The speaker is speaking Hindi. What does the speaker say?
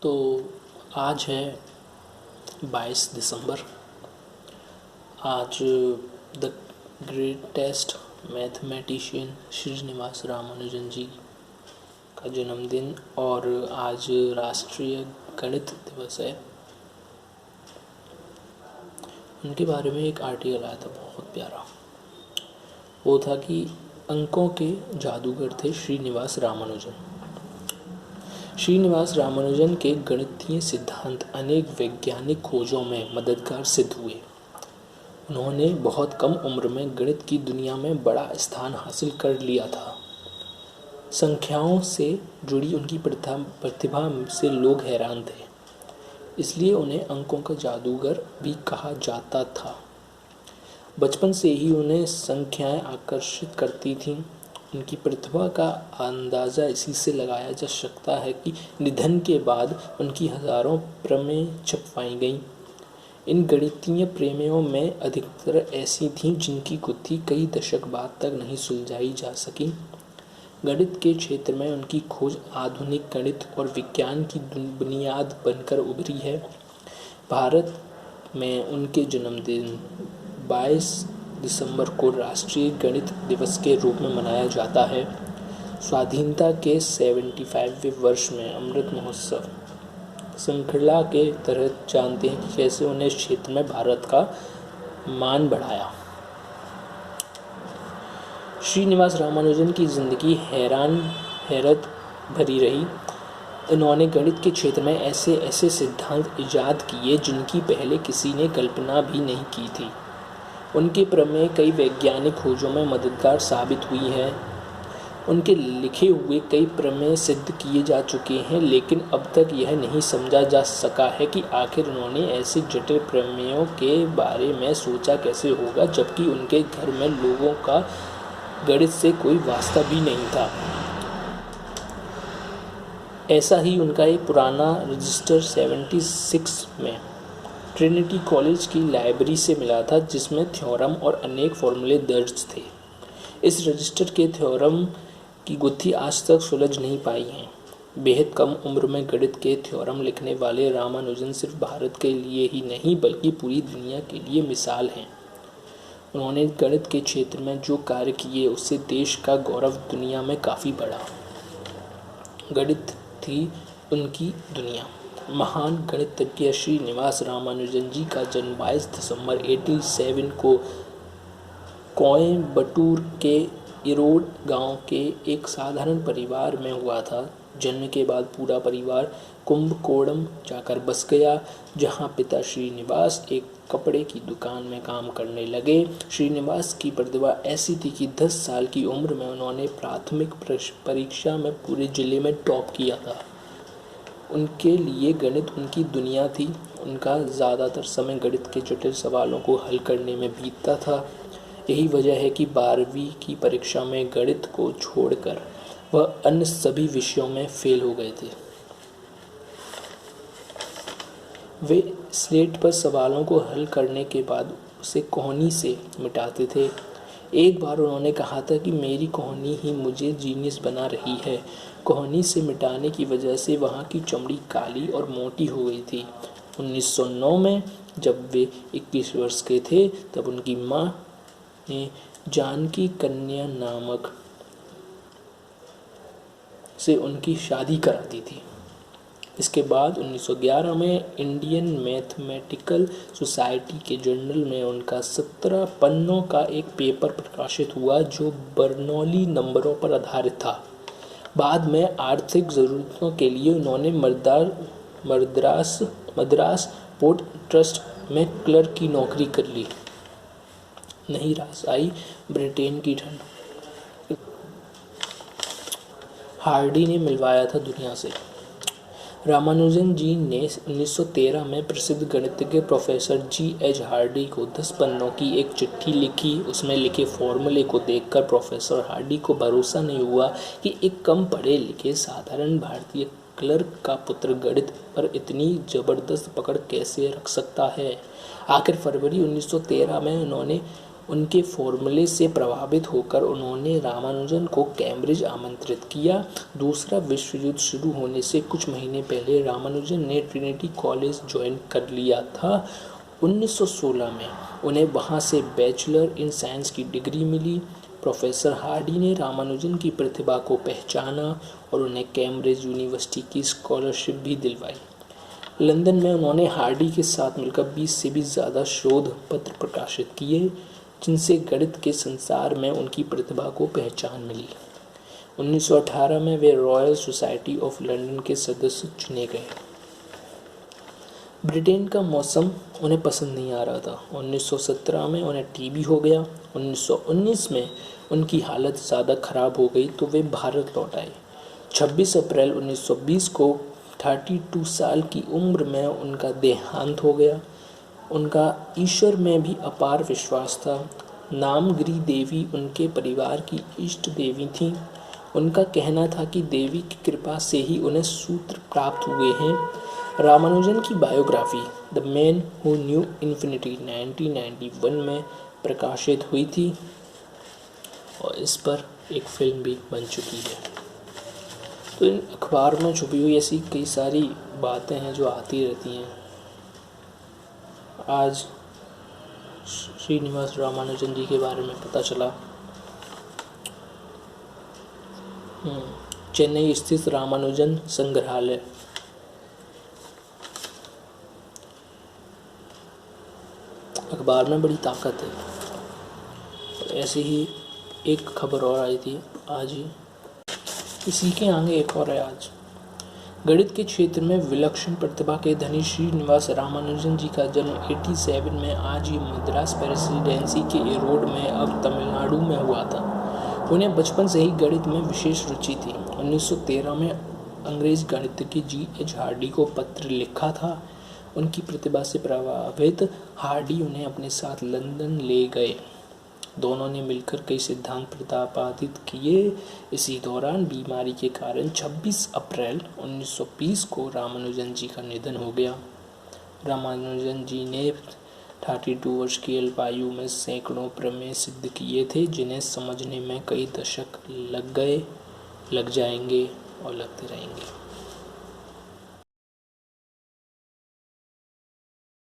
तो आज है 22 दिसंबर। आज the greatest mathematician Srinivasa Ramanujan ji का जन्मदिन और आज राष्ट्रीय गणित दिवस है। उनके बारे में एक आर्टिकल आया था बहुत प्यारा। वो था कि अंकों के जादूगर थे श्रीनिवास रामानुजन। श्रीनिवास रामानुजन के गणितीय सिद्धांत अनेक वैज्ञानिक खोजों में मददगार सिद्ध हुए। उन्होंने बहुत कम उम्र में गणित की दुनिया में बड़ा स्थान हासिल कर लिया था। संख्याओं से जुड़ी उनकी प्रतिभा से लोग हैरान थे, इसलिए उन्हें अंकों का जादूगर भी कहा जाता था। बचपन से ही उन्हें संख्याएं आकर्षित करती थीं। उनकी प्रतिभा का अंदाज़ा इसी से लगाया जा सकता है कि निधन के बाद उनकी हज़ारों प्रमेय छपवाई गईं। इन गणितीय प्रमेयों में अधिकतर ऐसी थीं जिनकी गुत्थी कई दशक बाद तक नहीं सुलझाई जा सकी। गणित के क्षेत्र में उनकी खोज आधुनिक गणित और विज्ञान की बुनियाद बनकर उभरी है। भारत में उनके जन्मदिन 22 दिसंबर को राष्ट्रीय गणित दिवस के रूप में मनाया जाता है। स्वाधीनता के 75वें वर्ष में अमृत महोत्सव श्रृंखला के तहत जानते हैं कि कैसे उन्हें इस क्षेत्र में भारत का मान बढ़ाया। श्रीनिवास रामानुजन की जिंदगी हैरत भरी रही। उन्होंने गणित के क्षेत्र में ऐसे सिद्धांत इजाद किए जिनकी पहले किसी ने कल्पना भी नहीं की थी। उनके प्रमेय कई वैज्ञानिक खोजों में मददगार साबित हुई हैं। उनके लिखे हुए कई प्रमेय सिद्ध किए जा चुके हैं, लेकिन अब तक यह नहीं समझा जा सका है कि आखिर उन्होंने ऐसे जटिल प्रमेयों के बारे में सोचा कैसे होगा, जबकि उनके घर में लोगों का गणित से कोई वास्ता भी नहीं था। ऐसा ही उनका एक पुराना रजिस्टर 76 में ट्रिनिटी कॉलेज की लाइब्रेरी से मिला था, जिसमें थ्योरम और अनेक फॉर्मूले दर्ज थे। इस रजिस्टर के थ्योरम की गुत्थी आज तक सुलझ नहीं पाई है। बेहद कम उम्र में गणित के थ्योरम लिखने वाले रामानुजन सिर्फ भारत के लिए ही नहीं बल्कि पूरी दुनिया के लिए मिसाल हैं। उन्होंने गणित के क्षेत्र में जो कार्य किए उससे देश का गौरव दुनिया में काफ़ी बढ़ा। गणित थी उनकी दुनिया। महान गणितज्ञ श्रीनिवास रामानुजन जी का जन्म 22 दिसंबर 1887 को कोयम्बटूर के इरोड गांव के एक साधारण परिवार में हुआ था। जन्म के बाद पूरा परिवार कुंभकोणम जाकर बस गया, जहां पिता श्रीनिवास एक कपड़े की दुकान में काम करने लगे। श्रीनिवास की प्रतिभा ऐसी थी कि 10 साल की उम्र में उन्होंने प्राथमिक परीक्षा में पूरे जिले में टॉप किया था। उनके लिए गणित उनकी दुनिया थी। उनका ज़्यादातर समय गणित के जटिल सवालों को हल करने में बीतता था। यही वजह है कि 12वीं की परीक्षा में गणित को छोड़कर वह अन्य सभी विषयों में फेल हो गए थे। वे स्लेट पर सवालों को हल करने के बाद उसे कोहनी से मिटाते थे। एक बार उन्होंने कहा था कि मेरी कोहनी ही मुझे जीनियस बना रही है। कोहनी से मिटाने की वजह से वहाँ की चमड़ी काली और मोटी हो गई थी। 1909 में जब वे 21 वर्ष के थे तब उनकी माँ ने जानकी कन्या नामक से उनकी शादी करा दी थी। इसके बाद 1911 में इंडियन मैथमेटिकल सोसाइटी के जर्नल में उनका 17 पन्नों का एक पेपर प्रकाशित हुआ जो बर्नौली नंबरों पर आधारित था। बाद में आर्थिक ज़रूरतों के लिए उन्होंने मद्रास पोर्ट ट्रस्ट में क्लर्क की नौकरी कर ली। नहीं रास आई ब्रिटेन की ठंड। हार्डी ने मिलवाया था दुनिया से। रामानुजन जी ने 1913 में प्रसिद्ध गणितज्ञ प्रोफेसर G.H. हार्डी को 10 पन्नों की एक चिट्ठी लिखी। उसमें लिखे फॉर्मूले को देखकर प्रोफेसर हार्डी को भरोसा नहीं हुआ कि एक कम पढ़े लिखे साधारण भारतीय क्लर्क का पुत्र गणित पर इतनी ज़बरदस्त पकड़ कैसे रख सकता है। आखिर फरवरी 1913 में उन्होंने उनके फॉर्मूले से प्रभावित होकर उन्होंने रामानुजन को कैम्ब्रिज आमंत्रित किया। दूसरा विश्व युद्ध शुरू होने से कुछ महीने पहले रामानुजन ने ट्रिनिटी कॉलेज ज्वाइन कर लिया था। 1916 में उन्हें वहां से बैचलर इन साइंस की डिग्री मिली। प्रोफेसर हार्डी ने रामानुजन की प्रतिभा को पहचाना और उन्हें कैम्ब्रिज यूनिवर्सिटी की स्कॉलरशिप भी दिलवाई। लंदन में उन्होंने हार्डी के साथ मिलकर 20 से भी ज़्यादा शोध पत्र प्रकाशित किए, जिनसे गणित के संसार में उनकी प्रतिभा को पहचान मिली। 1918 में वे रॉयल सोसाइटी ऑफ लंदन के सदस्य चुने गए। ब्रिटेन का मौसम उन्हें पसंद नहीं आ रहा था। 1917 में उन्हें टीबी हो गया। 1919 में उनकी हालत ज़्यादा खराब हो गई तो वे भारत लौट आए। 26 अप्रैल 1920 को 32 साल की उम्र में उनका देहांत हो गया। उनका ईश्वर में भी अपार विश्वास था। नामगिरी देवी उनके परिवार की इष्ट देवी थीं। उनका कहना था कि देवी की कृपा से ही उन्हें सूत्र प्राप्त हुए हैं। रामानुजन की biography the man who knew infinity 1991 में प्रकाशित हुई थी और इस पर एक फिल्म भी बन चुकी है। तो इन अखबार में छुपी हुई ऐसी कई सारी बातें हैं जो आती रहती हैं। आज श्रीनिवास रामानुजन जी के बारे में पता चला। चेन्नई स्थित रामानुजन संग्रहालय, अखबार में बड़ी ताकत है। ऐसी ही एक खबर और आई थी आज ही, इसी के आगे एक और है आज। गणित के क्षेत्र में विलक्षण प्रतिभा के धनी श्रीनिवास रामानुजन जी का जन्म 87 में आज ही मद्रास प्रेसिडेंसी के एरोड में अब तमिलनाडु में हुआ था। उन्हें बचपन से ही गणित में विशेष रुचि थी। 1913 में अंग्रेज गणितज्ञ G.H. हार्डी को पत्र लिखा था। उनकी प्रतिभा से प्रभावित हार्डी उन्हें अपने साथ लंदन ले गए। दोनों ने मिलकर कई सिद्धांत प्रतिपादित किए। इसी दौरान बीमारी के कारण 26 अप्रैल 1920 को रामानुजन जी का निधन हो गया। रामानुजन जी ने 32 वर्ष की अल्पायु में सैकड़ों प्रमेय सिद्ध किए थे, जिन्हें समझने में कई दशक लग जाएंगे और लगते रहेंगे।